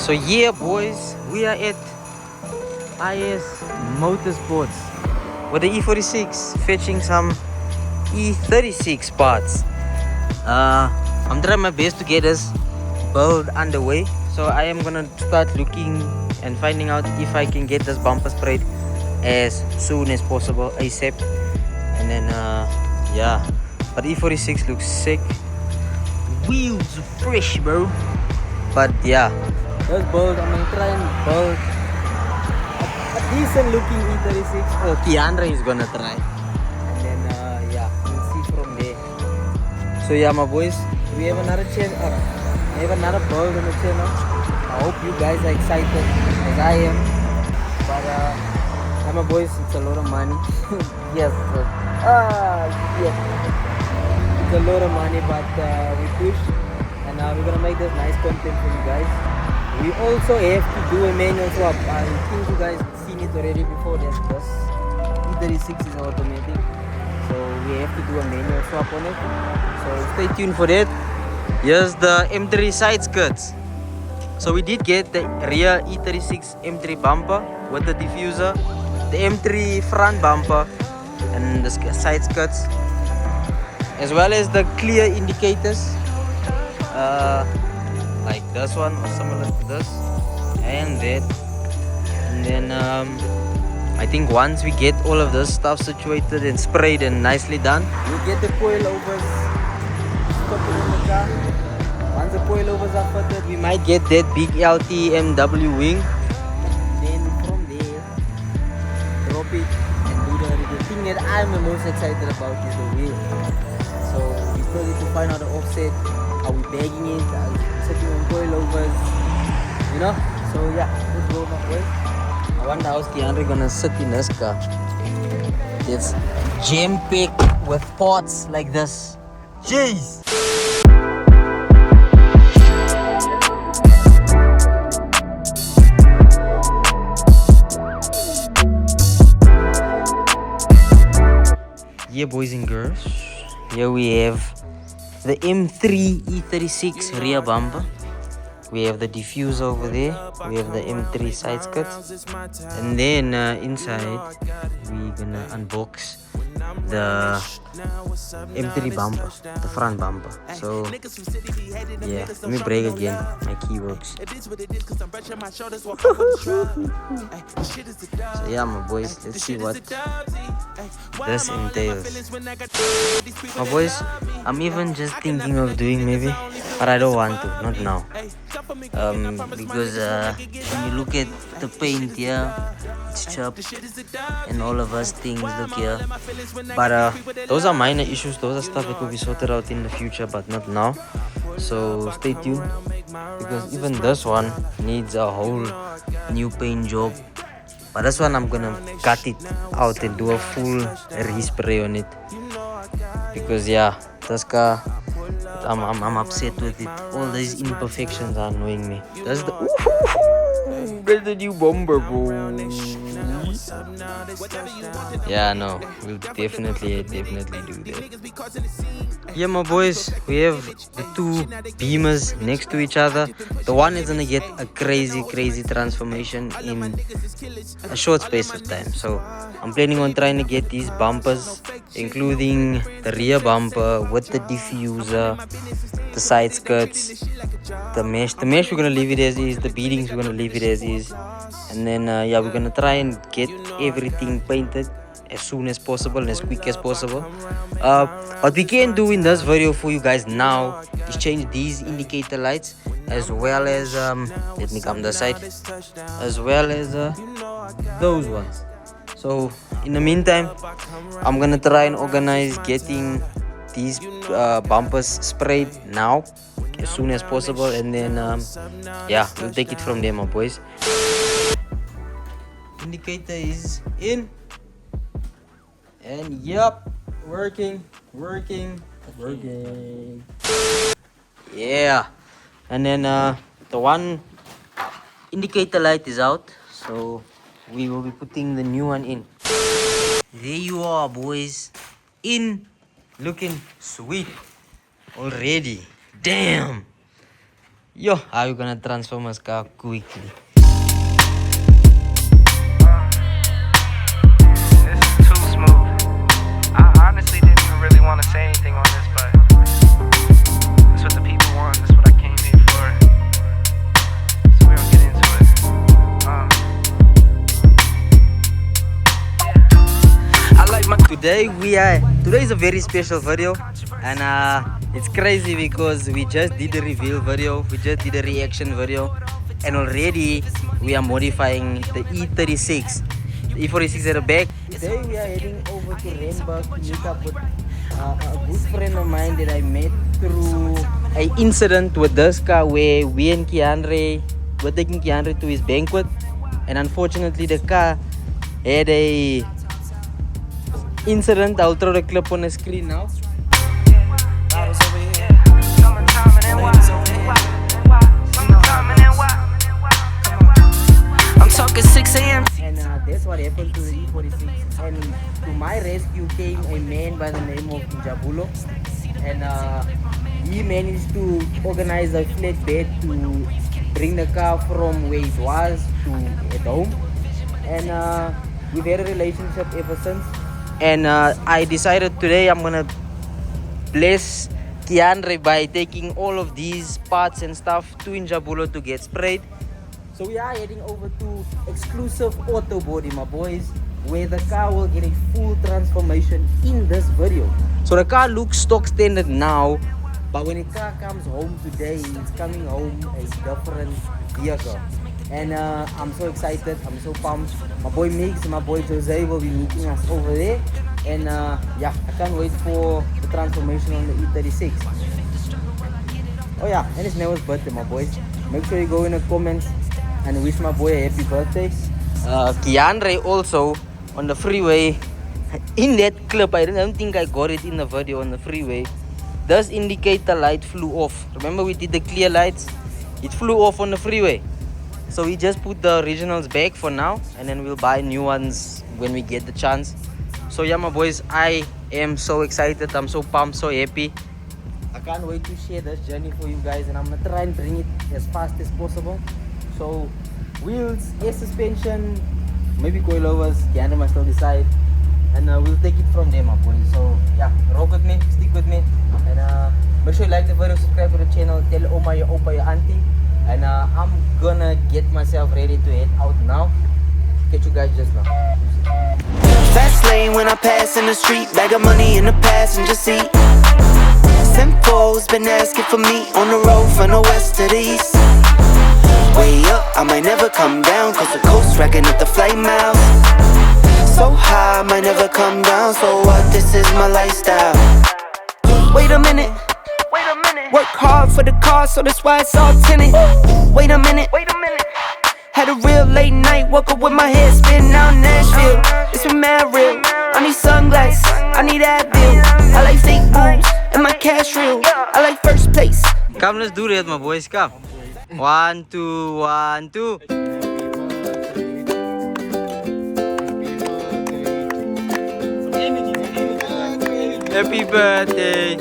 So yeah, boys, we are at IS Motorsports with the E46 fetching some E36 parts. I'm trying my best to get this build underway. So I am gonna start looking and finding out if I can get this bumper sprayed as soon as possible, ASAP. And then yeah, but E46 looks sick. Wheels fresh, bro. But yeah, this build, I'm gonna try and build a decent looking E36. Oh, Keegan is gonna try. And then yeah, we'll see from there. So yeah, my boys, we have another channel. We have another build on the channel. I hope you guys are excited as I am. But yeah, my boys, it's a lot of money. Yes. Yes. It's a lot of money, but we push. And we're gonna make this nice content for you guys. We also have to do a manual swap. I think you guys have seen it already before. This E36 is automatic, so we have to do a manual swap on it. So stay tuned for that. Here's the M3 side skirts. So we did get the rear E36 M3 bumper with the diffuser, the M3 front bumper, and the side skirts, as well as the clear indicators. Like this one or similar to this and that. And then I think once we get all of this stuff situated and sprayed and nicely done, we'll get the coilovers fitted in the car. Once the coilovers are fitted, we might get that big LTMW wing. And then from there, drop it and do the thing that I'm the most excited about is the wheel. So we still need to find out the offset. Are we bagging it? Are we setting on coilovers? You know? So yeah, let's go my boys. I wonder how's Keegan gonna sit in this car. It's jam-packed with parts like this. Jeez! Yeah, boys and girls. Here we have the M3 E36 rear bumper. We have the diffuser over there. We have the M3 side skirts. And then inside, we're gonna unbox the M3 bumper, the front bumper. So yeah, let me break again my keywords. So yeah, my boys, let's see what this entails. My boys, I'm even just thinking of doing maybe, but I don't want to, not now. Because when you look at the paint here, it's chopped and all of us things look here. But those are minor issues, those are stuff that will be sorted out in the future, but not now. So stay tuned, because even this one needs a whole new paint job. But this one I'm gonna cut it out and do a full respray on it, because yeah, this car, I'm upset with it. All these imperfections are annoying me. That's the new bomber, bro. Yeah, no, we'll definitely do that. Yeah, my boys, we have the two Beamers next to each other. The one is gonna get a crazy transformation in a short space of time. So I'm planning on trying to get these bumpers, including the rear bumper with the diffuser, the side skirts, the mesh we're gonna leave it as is, the beadings we're gonna leave it as is. And then yeah, we're gonna try and get everything painted as soon as possible and as quick as possible. What we can do in this video for you guys now is change these indicator lights, as well as let me come this side, as well as those ones. So in the meantime, I'm gonna try and organize getting these bumpers sprayed now as soon as possible, and then yeah, we'll take it from there, my boys. Indicator is in, and yep, working. Yeah, and then the one indicator light is out, so we will be putting the new one in. There you are, boys, in, looking sweet already. Damn, Yo, how you gonna transform a car quickly? This is too smooth. I honestly didn't even really want to say anything on this, but that's what the people want. That's what I came here for. So we're gonna get into it. I like my Today is a very special video, and it's crazy because we just did a reveal video, we just did a reaction video, and already we are modifying the E36, the E46 at the back. Today we are heading over to Randburg to meet up with a good friend of mine that I met through an incident with this car where we and Keandre were taking Keandre to his banquet, and unfortunately the car had a incident. I'll throw the clip on the screen now. I'm talking 6 a.m. And that's what happened to the E46. And to my rescue came a man by the name of Njabulo. And he managed to organize a flatbed to bring the car from where it was to at home. And we've had a relationship ever since. And I decided today I'm gonna bless Keandre by taking all of these parts and stuff to Njabulo to get sprayed. So we are heading over to Exclusive Autobody, my boys, where the car will get a full transformation in this video. So the car looks stock standard now, but when the car comes home today, it's coming home a different vehicle. And I'm so excited, I'm so pumped. My boy Mix and my boy Jose will be meeting us over there. And yeah, I can't wait for the transformation on the E36. Oh yeah, and it's Neva's birthday, my boys. Make sure you go in the comments and wish my boy a happy birthday. Keandre also on the freeway. In that clip, I don't think I got it in the video on the freeway. Does indicator light flew off. Remember we did the clear lights? It flew off on the freeway. So we just put the originals back for now, and then we'll buy new ones when we get the chance. So yeah, my boys, I am so excited. I'm so pumped, so happy. I can't wait to share this journey for you guys, and I'm gonna try and bring it as fast as possible. So wheels, air suspension, maybe coilovers, Keandre must still decide, and we'll take it from there, my boys. So yeah, rock with me, stick with me, and make sure you like the video, subscribe to the channel, tell Oma, your Opa, your auntie. And I'm gonna get myself ready to head out now. Catch you guys just now. Fast lane when I pass in the street, bag of money in the passenger seat. Simcoe's been asking for me on the road from the west to the east. Way up, I might never come down, cause the coast racking up the flight miles. So high, I might never come down, so what, this is my lifestyle. Wait a minute. Work hard for the car, so that's why it's all tinted. Wait a minute. Had a real late night, woke up with my head spinning out Nashville. It's been mad real. I need sunglasses, I need Advil. I like fake boobs and my cash real. I like first place. Come, let's do it, my boys. Come. 1, 2, 1, 2. Happy birthday.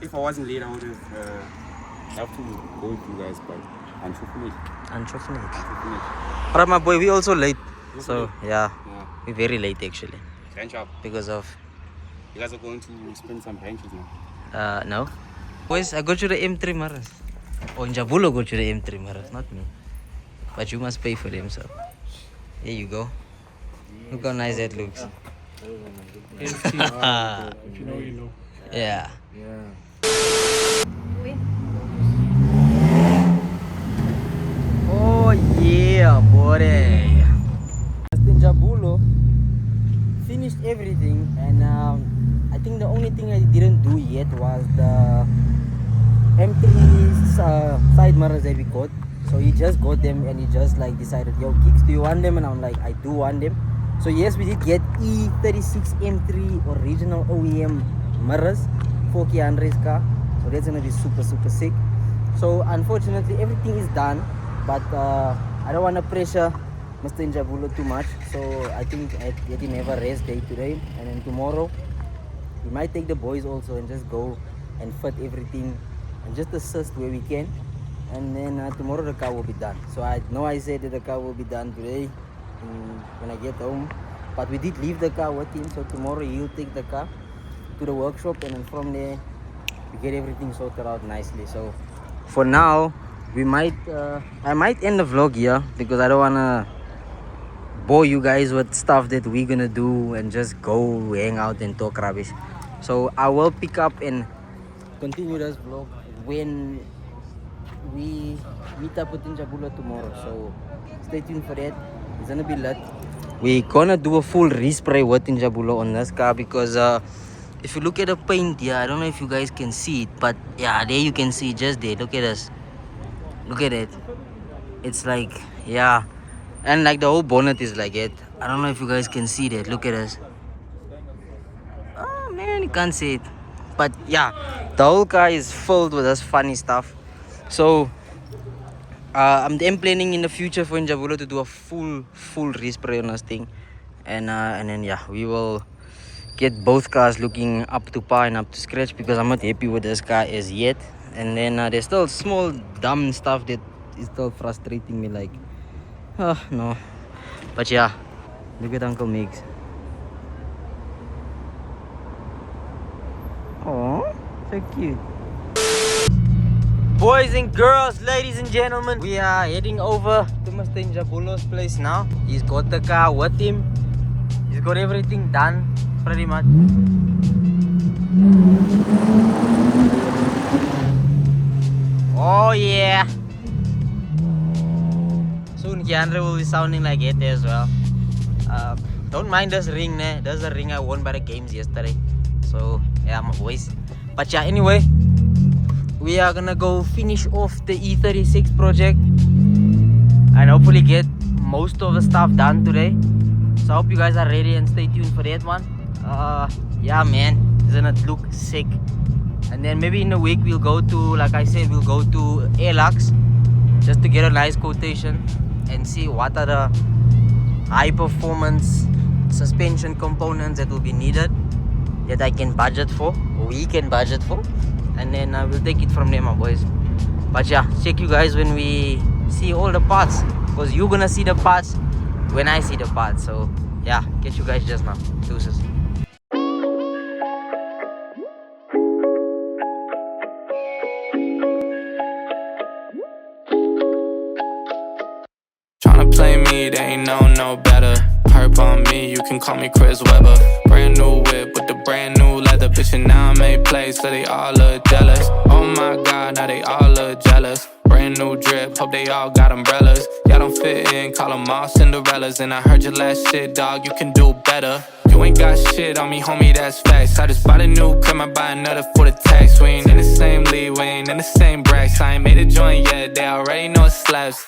If I wasn't late, I would have to go with you guys, but unfortunately. Alright, my boy, we also late. So yeah, Yeah. we're very late actually Bench up. because of You guys are going to spend some benches now. no. Boys, I got you the M3 Maras. Oh, Njabulo got you the M3 Maras, not me. But you must pay for them, so here you go. Look how nice that looks. If you know, you know. Yeah. Oh yeah, buddy. Njabulo finished everything, and I think the only thing I didn't do yet was the M3 side mirrors that we got. So he just got them, and he just like decided, yo, Kicks, do you want them? And I'm like, I do want them. So yes, we did get E36 M3 original OEM mirrors for Keandre's car. So that's gonna be super sick. So unfortunately everything is done, but I don't want to pressure Mr. Njabulo too much. So I think I let him have a rest day today, and then tomorrow we might take the boys also and just go and fit everything and just assist where we can. And then tomorrow the car will be done. So I know I said that the car will be done today when I get home. But we did leave the car with him, so tomorrow he'll take the car to the workshop, and then from there we get everything sorted out nicely. So for now, we might I might end the vlog here because I don't wanna bore you guys with stuff that we're gonna do and just go hang out and talk rubbish. So I will pick up and continue this vlog when we meet up with Njabulo tomorrow. So stay tuned for that. It's gonna be lit. We're gonna do a full respray with Njabulo on this car because if you look at the paint here, I don't know if you guys can see it, but yeah, there you can see it just there. Look at us. Look at it. It's like, yeah. And like the whole bonnet is like it. I don't know if you guys can see that. Look at us. Oh man, you can't see it. But yeah, the whole car is filled with this funny stuff. So I'm then planning in the future for Njabulo to do a full respray on this thing. And then yeah, we will get both cars looking up to par and up to scratch because I'm not happy with this car as yet. And then there's still small dumb stuff that is still frustrating me, like no. But yeah, look at Uncle Mix. Oh, so cute. Boys and girls, ladies and gentlemen, we are heading over to Mr. Njabulo's place now. He's got the car with him. He's got everything done pretty much. Oh yeah. Soon Keandre will be sounding like it as well. Don't mind this ring, ne? There's a ring I won by the games yesterday. So yeah, my boys. But yeah, anyway, we are gonna go finish off the E36 project and hopefully get most of the stuff done today. So I hope you guys are ready and stay tuned for that one. Yeah man, it's gonna look sick. And then maybe in a week we'll go to, like I said, we'll go to Airlux just to get a nice quotation and see what are the high performance suspension components that will be needed that I can budget for, or we can budget for, and then we'll take it from there, my boys. But yeah, check you guys when we see all the parts, because you're gonna see the parts when I see the parts. So yeah, catch you guys just now. Deuces. Tryna play me, they ain't no better. Perp on me, you can call me Chris Webber. Brand new whip with the brand new leather. Bitch, and now I made plays, so they all look jealous. Oh my god, now they all look jealous. Brand new drip, hope they all got umbrellas. Y'all don't fit in, call them all Cinderellas. And I heard your last shit, dog, you can do better. You ain't got shit on me, homie, that's facts. I just bought a new crib, I buy another for the tax. We ain't in the same league, we ain't in the same brackets. I ain't made a joint yet, they already know it slaps.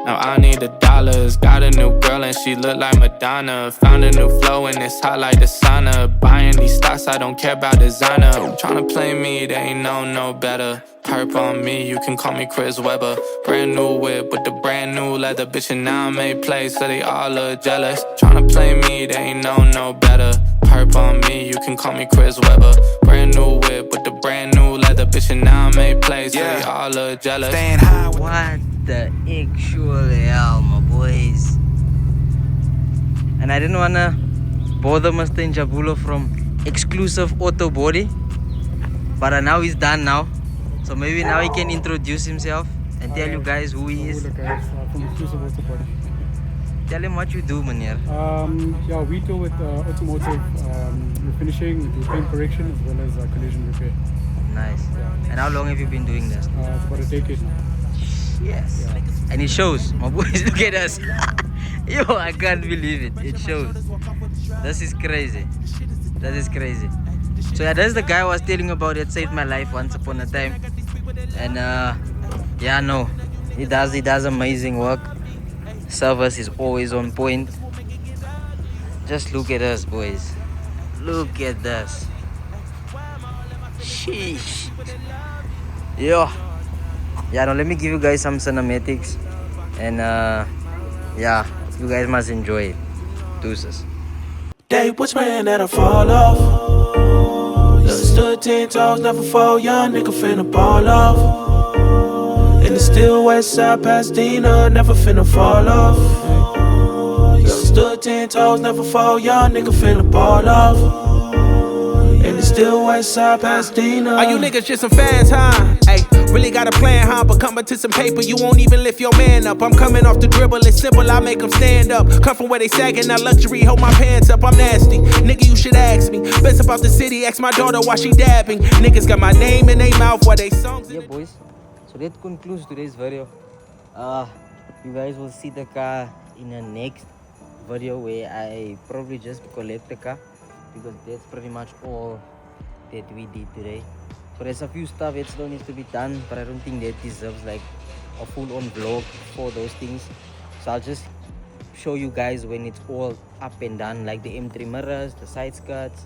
Now I need the dollars. Got a new girl and she look like Madonna. Found a new flow and it's hot like the sauna. Buying these stocks, I don't care about designer. Tryna play me, they ain't no better. Perp on me, you can call me Chris Webber. Brand new whip with the brand new leather. Bitch, and now I made plays, so they all look jealous. Tryna play me, they ain't no better. Perp on me, you can call me Chris Webber. Brand new whip with the brand new leather. Bitch, and now I made plays, so they all look jealous. Staying high with What the actual hell, my boys? And I didn't wanna bother Mr. Njabulo from Exclusive Autobody, but now he's done now. So maybe now he can introduce himself and tell you guys who he is. From Exclusive Autobody. Tell him what you do, manir. Yeah, we deal with automotive refinishing, we do paint correction as well as collision repair. Nice. And how long have you been doing this? It's about a decade now. Yes. And it shows. My boys, look at us. Yo, I can't believe it. It shows. This is crazy. That is crazy. So yeah, that's the guy I was telling about that saved my life once upon a time. And yeah, no, he does amazing work. Service is always on point. Just look at us, boys. Look at this. Sheesh. Yo. Yeah, now let me give you guys some cinematics. And yeah, you guys must enjoy it. Deuces. They was praying that I fall off. Look, stood 10 toes, never fall. Young nigga finna ball off. And it's still west side Pasadena, never finna fall off. Look, stood 10 toes, never fall. Young nigga finna ball off. And it's still west side Pasadena. Are you niggas just some fans, huh? Ay, really got a plan, huh? But coming to some paper, you won't even lift your man up. I'm coming off the dribble, it's simple, I make them stand up. Come from where they sagging, now luxury, hold my pants up. I'm nasty, nigga, you should ask me. Best about the city, ask my daughter why she dabbing. Niggas got my name in their mouth while they songs. Yeah, boys. So that concludes today's video. You guys will see the car in the next video where I probably just collect the car, because that's pretty much all that we did today. So there's a few stuff that still needs to be done, but I don't think that deserves like a full-on vlog for those things. So I'll just show you guys when it's all up and done, like the M3 mirrors, the side skirts.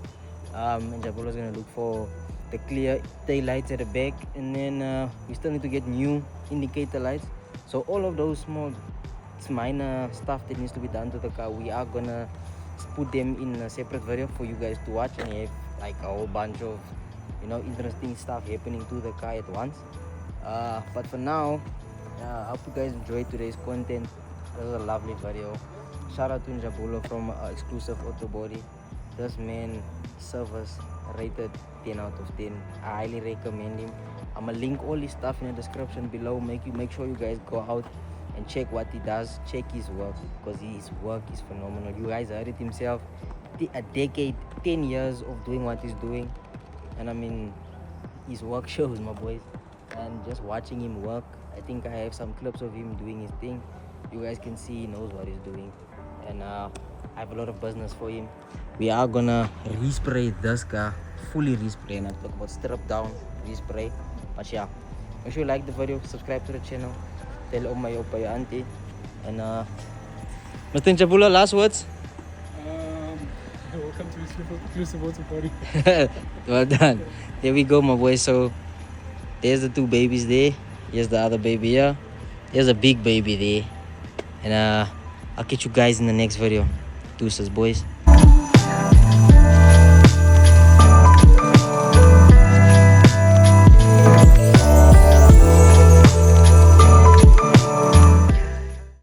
Njabulo is gonna look for the clear tail lights at the back, and then we still need to get new indicator lights. So all of those small, it's minor stuff that needs to be done to the car, we are gonna put them in a separate video for you guys to watch, and have like a whole bunch of, you know, interesting stuff happening to the car at once. But for now, I hope you guys enjoyed today's content. It was a lovely video. Shout out to Njabulo from Exclusive Autobody. This man service rated 10 out of 10. I highly recommend him. I'm gonna link all his stuff in the description below. Make sure you guys go out and check what he does, check his work, because his work is phenomenal. You guys heard it himself, a decade, 10 years of doing what he's doing, and I mean, his work shows, my boys. And just watching him work, I think I have some clips of him doing his thing. You guys can see he knows what he's doing, and I have a lot of business for him. We are gonna respray this car, fully respray, and I'm talking about strip down, respray. But yeah, make sure you like the video, subscribe to the channel, tell all my opa, your auntie, and Mr. Njabulo, last words. Welcome to Exclusive Autobody. Well done. There we go, my boy. So there's the two babies there. Here's the other baby here. There's a big baby there. And I'll catch you guys in the next video. Deuces, boys.